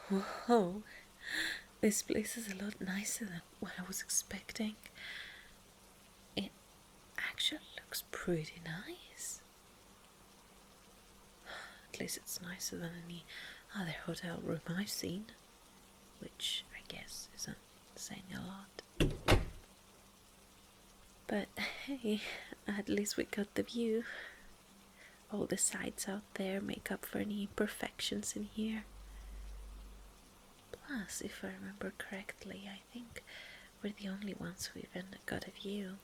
Whoa, this place is a lot nicer than what I was expecting. It actually looks pretty nice. At least it's nicer than any other hotel room I've seen, which I guess isn't saying a lot. But hey, at least we got the view. All the sights out there make up for any imperfections in here. Plus, if I remember correctly, I think we're the only ones who even got a view.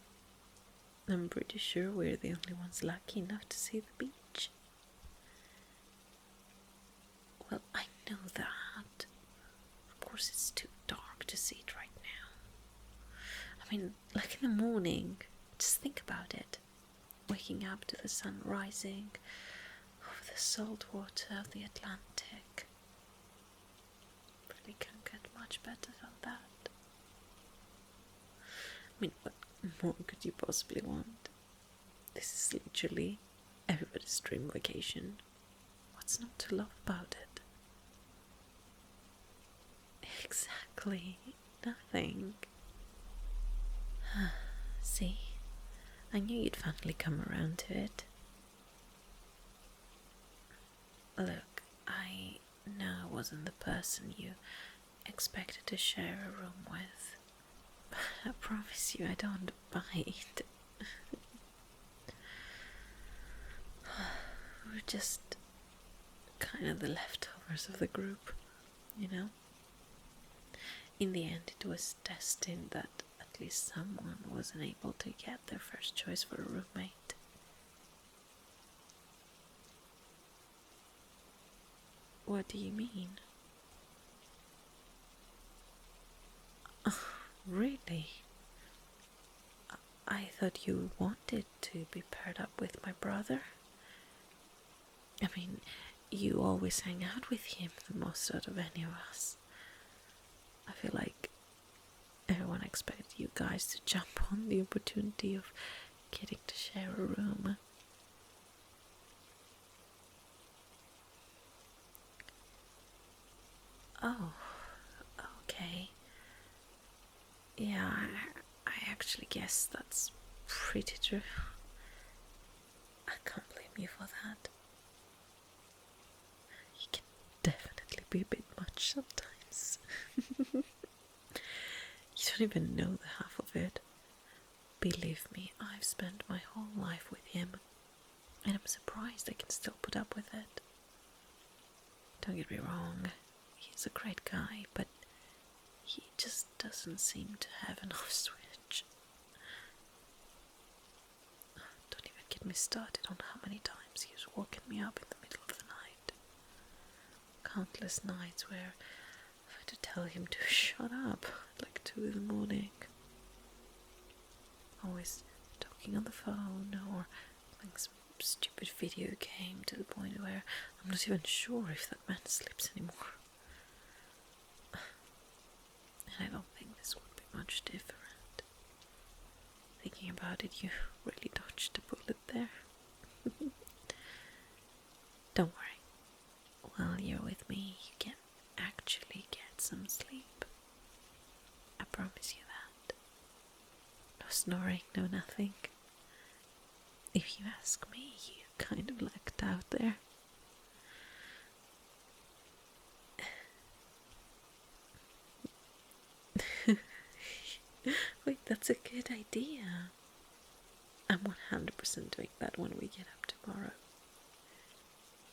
I'm pretty sure we're the only ones lucky enough to see the beach. Well, I know that. Of course, it's too dark to see it right now. I mean, like in the morning, just think about it. Waking up to the sun rising over the salt water of the Atlantic. Really can't get much better than that. I mean, what more could you possibly want? This is literally everybody's dream vacation. What's not to love about it? Exactly, nothing. See, I knew you'd finally come around to it. Look, I know I wasn't the person you expected to share a room with, but I promise you I don't bite. We're just kind of the leftovers of the group, you know? In the end, it was destined that at least someone wasn't able to get their first choice for a roommate. What do you mean? Oh, really? I thought you wanted to be paired up with my brother. I mean, you always hang out with him the most out of any of us. I feel like everyone expected you guys to jump on the opportunity of getting to share a room. Oh, okay. Yeah, I actually guess that's pretty true. I can't blame you for that. You can definitely be a bit much sometimes. You don't even know the half of it. Believe me, I've spent my whole life with him, and I'm surprised I can still put up with it. Don't get me wrong, he's a great guy, but he just doesn't seem to have an off switch. Don't even get me started on how many times he was waking me up in the middle of the night. Countless nights where I've had to tell him to shut up at like 2 in the morning. Always talking on the phone or playing some stupid video game to the point where I'm not even sure if that man sleeps anymore. And I don't think this would be much different. Thinking about it, you really dodged a bullet there. Don't worry. While you're with me, you can actually get some sleep. I promise you that. No snoring, no nothing. If you ask me, you kind of lucked out there. Wait, that's a good idea. I'm 100% doing that when we get up tomorrow.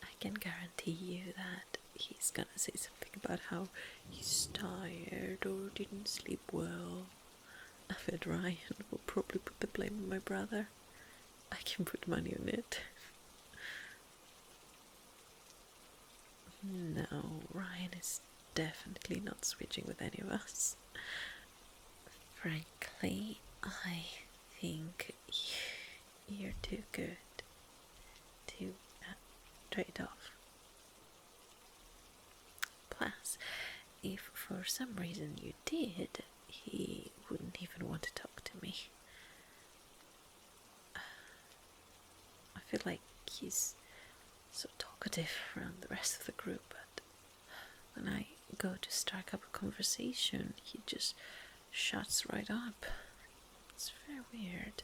I can guarantee you that he's gonna say something about how he's tired or didn't sleep well. I bet Ryan will probably put the blame on my brother. I can put money on it. No, Ryan is definitely not switching with any of us. Frankly, I think you're too good to trade off. Plus, if for some reason you did, he wouldn't even want to talk to me. I feel like he's so talkative around the rest of the group, but when I go to strike up a conversation, he just shuts right up. It's very weird.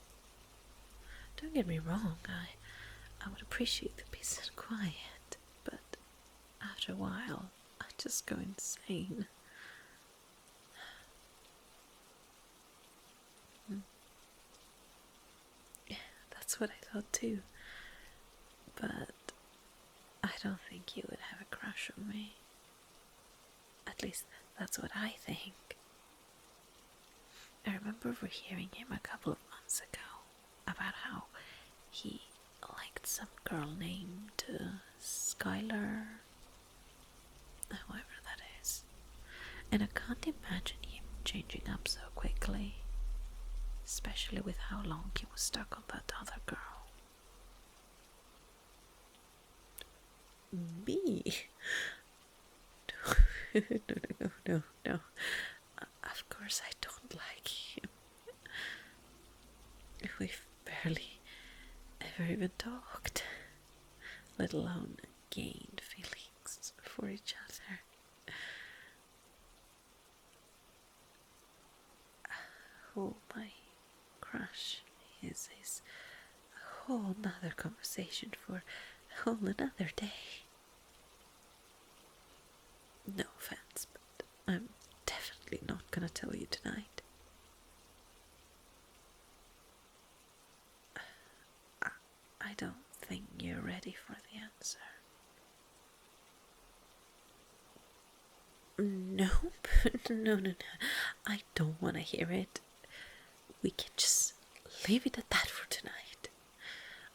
Don't get me wrong, I would appreciate the peace and quiet, but after a while, I just go insane. Yeah, that's what I thought too. But I don't think he would have a crush on me. At least that's what I think. I remember overhearing him a couple of months ago about how he liked some girl named Skylar, however that is. And I can't imagine him changing up so quickly, especially with how long he was stuck on that other girl. Me? No. Of course I don't like him. We've barely ever even talked, let alone gained feelings for each other. Oh, my crush is a whole nother conversation for a whole another day. No offense, but I'm definitely not gonna tell you tonight. I don't think you're ready for the answer. Nope. No. I don't want to hear it. We can just leave it at that for tonight.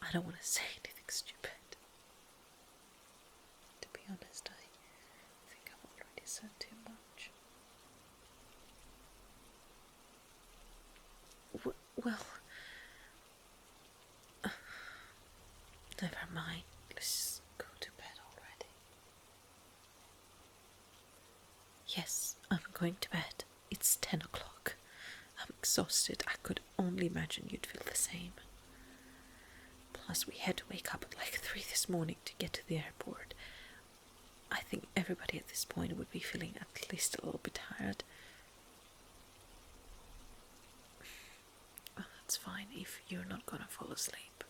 I don't want to say anything stupid. To be honest, I think I've already said too much. Well, never mind. Let's just go to bed already. Yes, I'm going to bed. It's 10 o'clock. I'm exhausted. I could only imagine you'd feel the same. Plus, we had to wake up at like 3 this morning to get to the airport. I think everybody at this point would be feeling at least a little bit tired. Well, that's fine if you're not gonna fall asleep.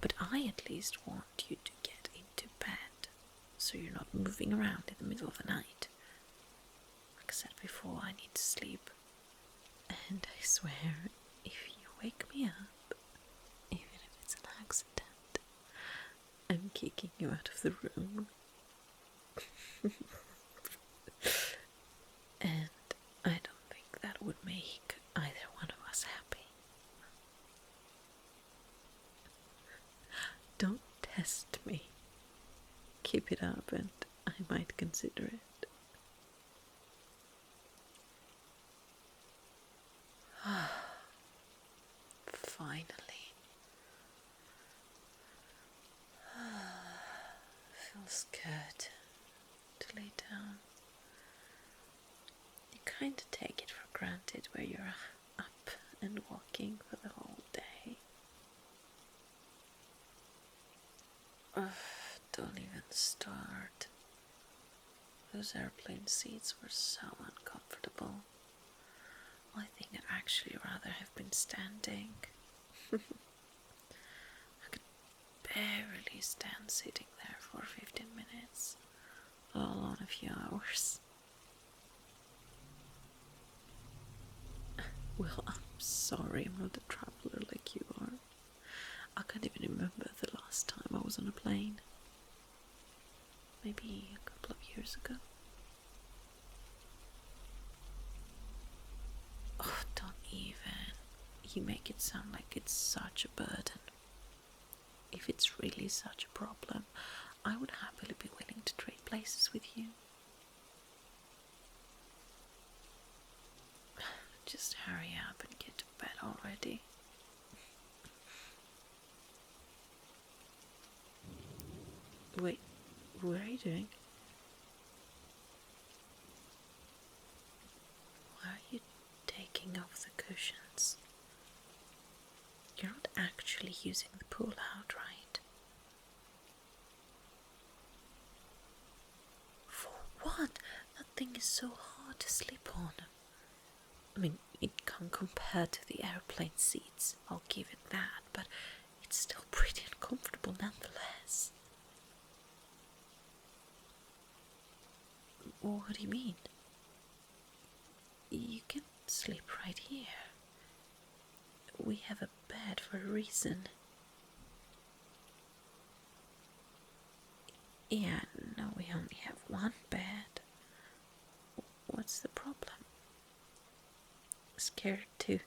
But I at least want you to get into bed, so you're not moving around in the middle of the night. Like I said before, I need to sleep. And I swear, if you wake me up, even if it's an accident, I'm kicking you out of the room. And I don't think that would make either one of us happy. Don't test me. Keep it up and I might consider it. Finally. Feels good to lay down. You kind of take it for granted where you're up and walking for the whole day. Don't even start. Those airplane seats were so uncomfortable. I think I'd actually rather have been standing. I could barely stand sitting there for 15 minutes, let alone a few hours. Well, I'm sorry I'm not a traveler like you are. I can't even remember the last time I was on a plane. Maybe a couple of years ago. Oh, don't even. You make it sound like it's such a burden. If it's really such a problem, I would happily be willing to trade places with you. Just hurry up and get to bed already. Wait, what are you doing? Why are you taking off the cushions? You're not actually using the pull out, right? For what? is so hard to sleep on. I mean, it can't compare to the airplane seats, I'll give it that, but it's still pretty uncomfortable nonetheless. What do you mean? You can sleep right here. We have a bed for a reason. Yeah, no, we only have one bed. What's the problem? Scared to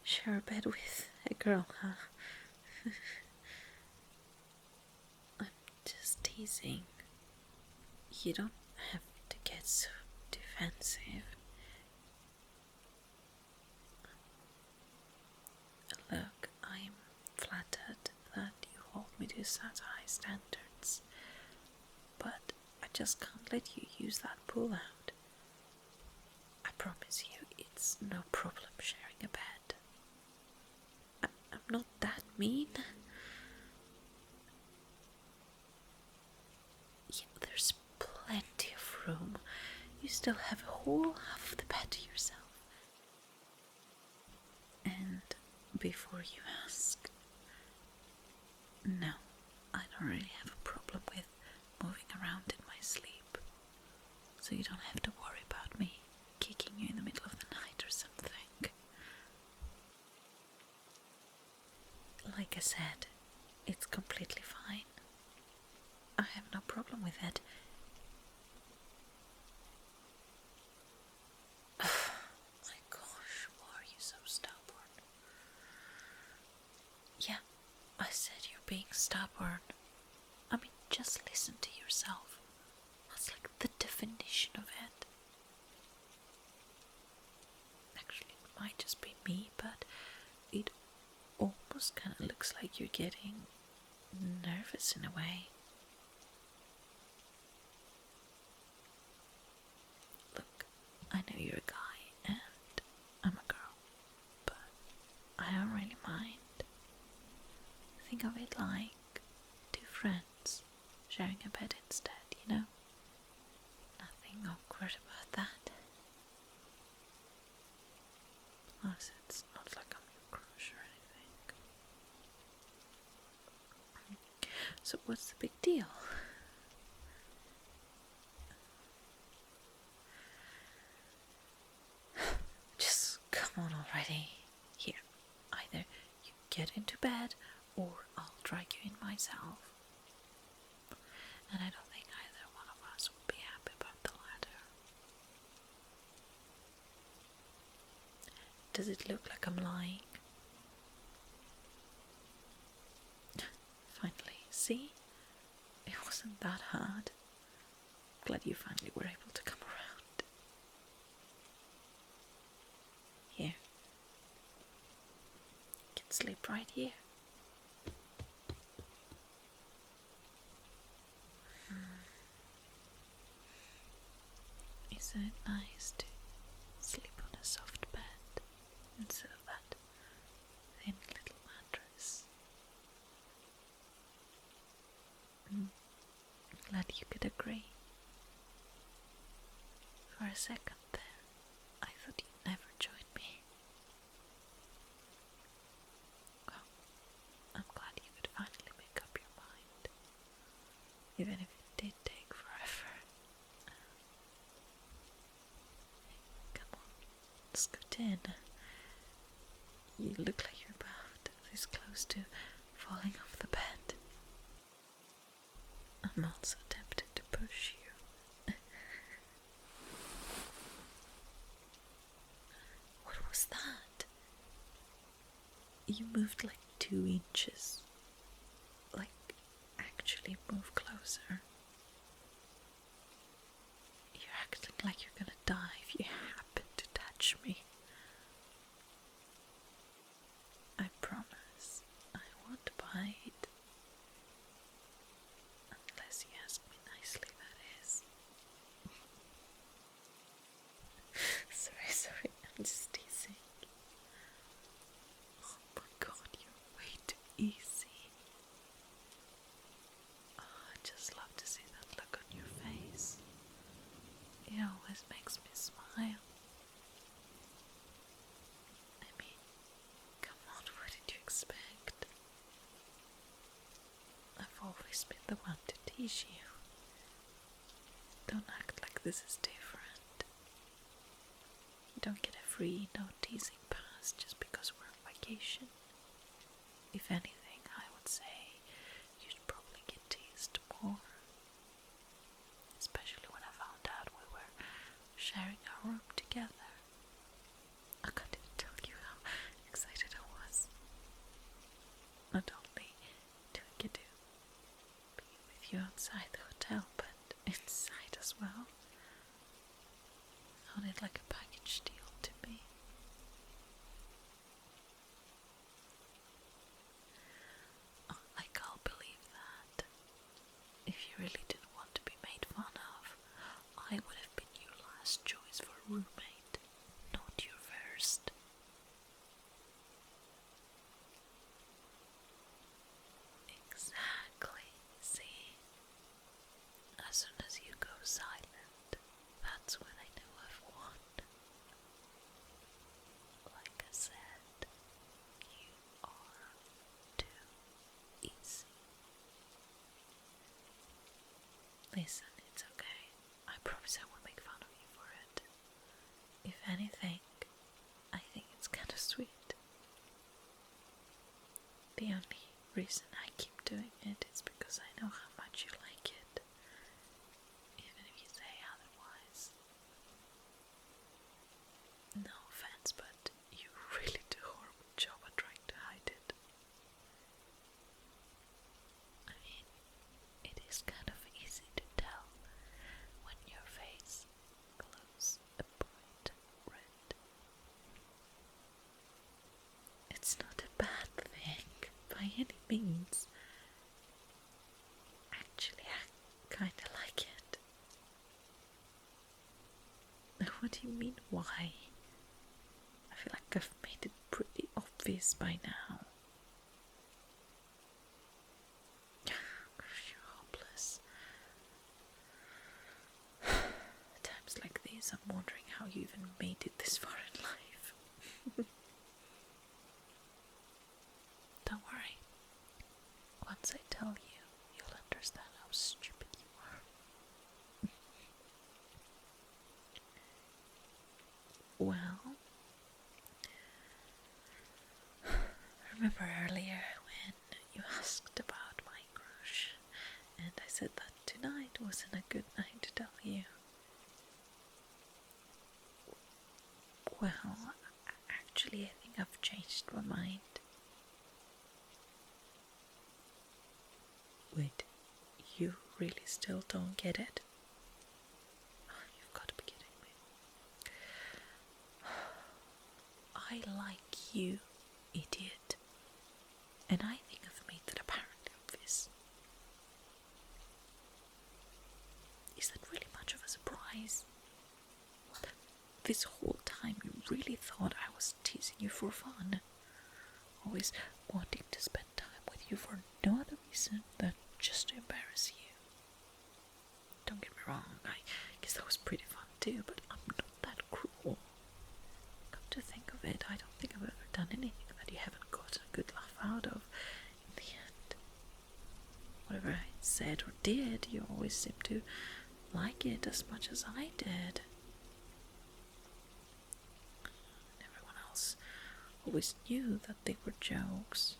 share a bed with a girl, huh? I'm just teasing. You don't have to get so defensive. Look, I'm flattered that you hold me to such high standards, but I just can't let you use that pull-out. I promise you, it's no problem sharing a bed. I'm not that mean. Yeah, there's plenty of room. You still have a whole half of the bed to yourself. And before you ask, no, I don't really have a problem with moving around in my sleep, so you don't have to worry about me kicking you in the middle of the night or something. Like I said, it's completely fine. I have no problem with it. My gosh, why are you so stubborn? Yeah, I said you're being stubborn. I mean, just listen to yourself. That's like the definition of it. Actually, it might just be me, but it almost kind of looks like you're getting nervous in a way. Look, I know you're a guy and I'm a girl, but I don't really mind. Think of it like two friends sharing a bed instead, you know? Nothing awkward about that. Plus, it's not like I'm your crush or anything. So what's the big deal? Just come on already. Here, either you get into bed or I'll drag you in myself. And I don't think either one of us would be happy about the latter. Does it look like I'm lying? Finally, see? It wasn't that hard. Glad you finally were able to come around. Here. You can sleep right here. Isn't it nice to sleep on a soft bed instead of that thin little mattress? Glad you could agree. For a second there, I thought you'd never join me. Well, I'm glad you could finally make up your mind, even if it did take forever. Come on, scoot in. You look like you're about this close to falling off the bed. I'm also tempted to push you. What was that? You moved like 2 inches. Like, actually move closer. You're acting like you're gonna die if you happen to touch me. I promise, I won't bite. Unless you ask me nicely, that is. Sorry, I'm just teasing. Oh my god, you're way too easy. Oh, I just love to see that look on your face. It always always makes me smile. I mean, come on, what did you expect? I've always been the one to tease you. Don't act like this is different. You don't get a free no teasing pass just because we're on vacation. If anything, I would say you'd probably get teased more. Especially when I found out we were sharing our room together. I can't even tell you how excited I was. Not only do I get to be with you outside the hotel, but inside as well. Sounded like a package deal to me. I'll believe that. If you really didn't want to be made fun of, I would have been your last choice for a roommate, not your first. Exactly, see? As soon as you go silent, that's when I know I've won. Like I said, you are too easy. Listen, it's okay. I promise I won't make fun of you for it. If anything, I think it's kinda sweet. The only reason I keep doing it is because I know how much you like it. Even if you say otherwise. No offense, but you really do a horrible job at trying to hide it. I mean, it is kind of easy to tell when your face glows a bright red. It's not a bad thing, by any means. Actually, I kinda like it. What do you mean, why? I feel like I've made it pretty obvious by now. You're hopeless. Times like these, I'm wondering how you even made it this far in life. Don't worry. Once I tell you, you'll understand how stupid you are. Well, remember earlier when you asked about my crush, and I said that tonight wasn't a good night to tell you? Well, actually, I think I've changed my mind. Wait, you really still don't get it? Oh, you've got to be kidding me. I like you, idiot. And I think I've made that apparently obvious. Is that really much of a surprise? This whole time you really thought I was teasing you for fun. Always wanting to spend time with you for no other reason than just to embarrass you. Don't get me wrong, I guess that was pretty fun too, but I'm not that cruel. Come to think of it, I don't think I've ever done anything that you haven't gotten a good laugh out of in the end. Whatever I said or did, you always seemed to like it as much as I did. And everyone else always knew that they were jokes.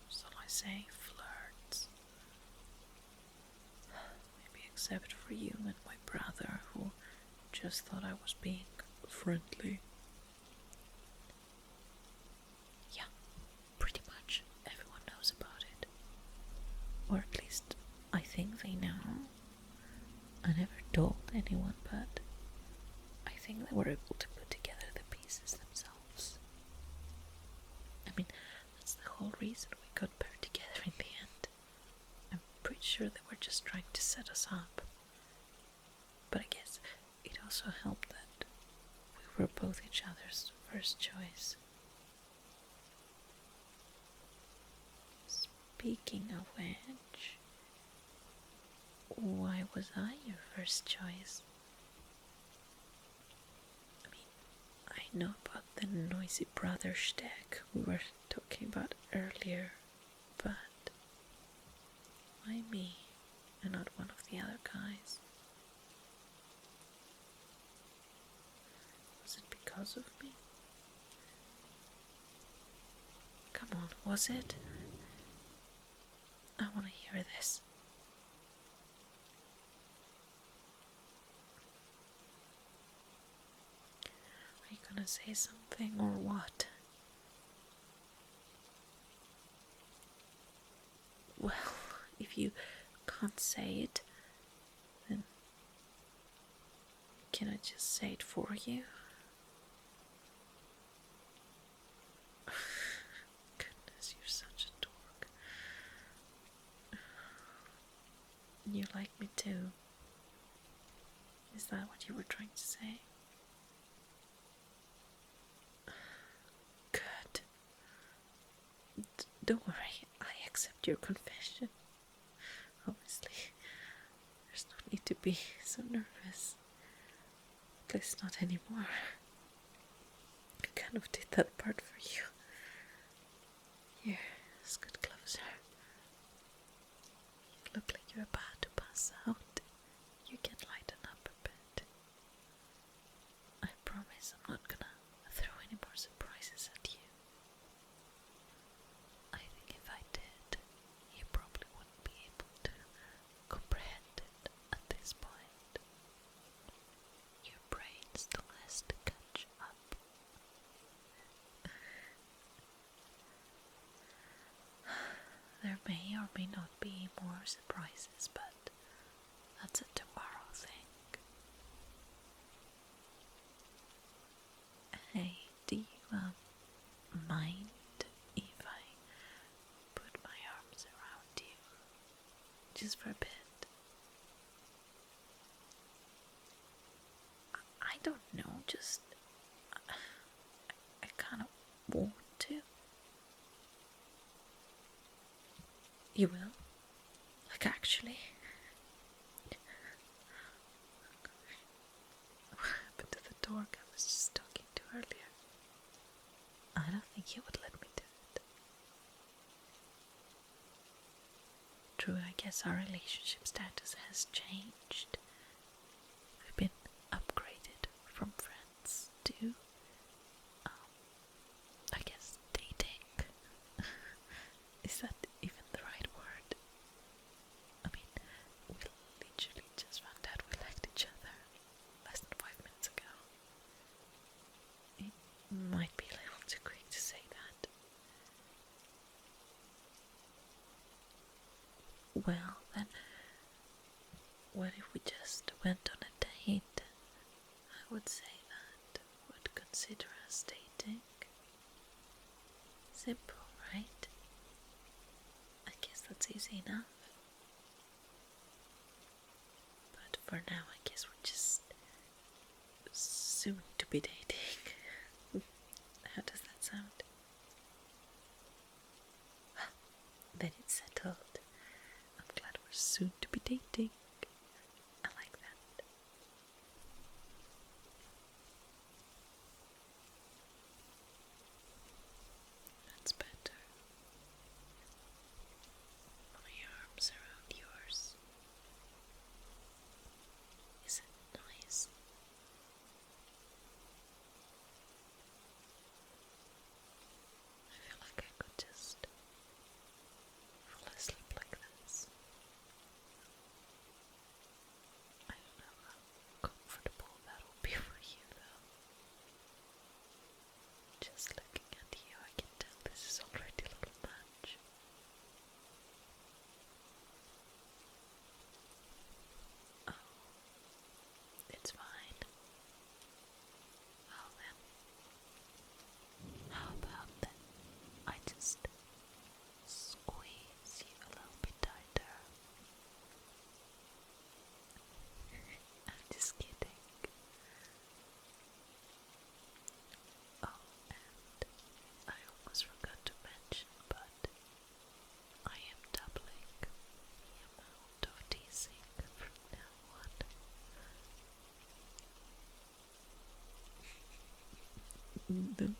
Shall I say flirts? Maybe except for you and my brother, who just thought I was being friendly. Yeah, pretty much everyone knows about it. Or at least I think they know. I never told anyone, but I think they were able to put together the pieces themselves. I mean, that's the whole reason we got paired together in the end. I'm pretty sure they were just trying to set us up. But I guess it also helped that we were both each other's first choice. Speaking of which, why was I your first choice? know about the noisy brothers deck we were talking about earlier, but why me and not one of the other guys? Was it because of me? Come on, was it? I want to hear this. Are you gonna say something or what? Well, if you can't say it, then can I just say it for you? Goodness, you're such a dork. You like me too. Is that what you were trying to say? Good. Don't worry, I accept your confession. Obviously, there's no need to be so nervous. At least not anymore. I kind of did that part for you. Here, scoot closer. You look like you're about to pass out. You can lighten up a bit. I promise I'm not gonna throw any more surprises at you. I think if I did, you probably wouldn't be able to comprehend it at this point. Your brain still has to catch up. There may or may not be more surprises, but that's a tomorrow thing. Hey, do you mind if I put my arms around you just for a bit? I don't know, just I kind of want to. You will? Like actually? What happened to the dork I was just talking to earlier? I don't think he would let me do it. True, I guess our relationship status has changed. We've been upgraded from friends to, I guess, dating. Is that even the right word? I mean, we literally just found out we liked each other less than 5 minutes ago. It might be a little too quick to say that. Well, then, what if we just went on a date? I would say that would consider us dating. Simple, right? I guess that's easy enough. But for now, I guess we're just soon to be dating. How does that sound? Then it's settled. I'm glad we're soon to be dating. I like that. That's better. My arms around yours. Is it nice? I feel like I could just fall asleep like this. the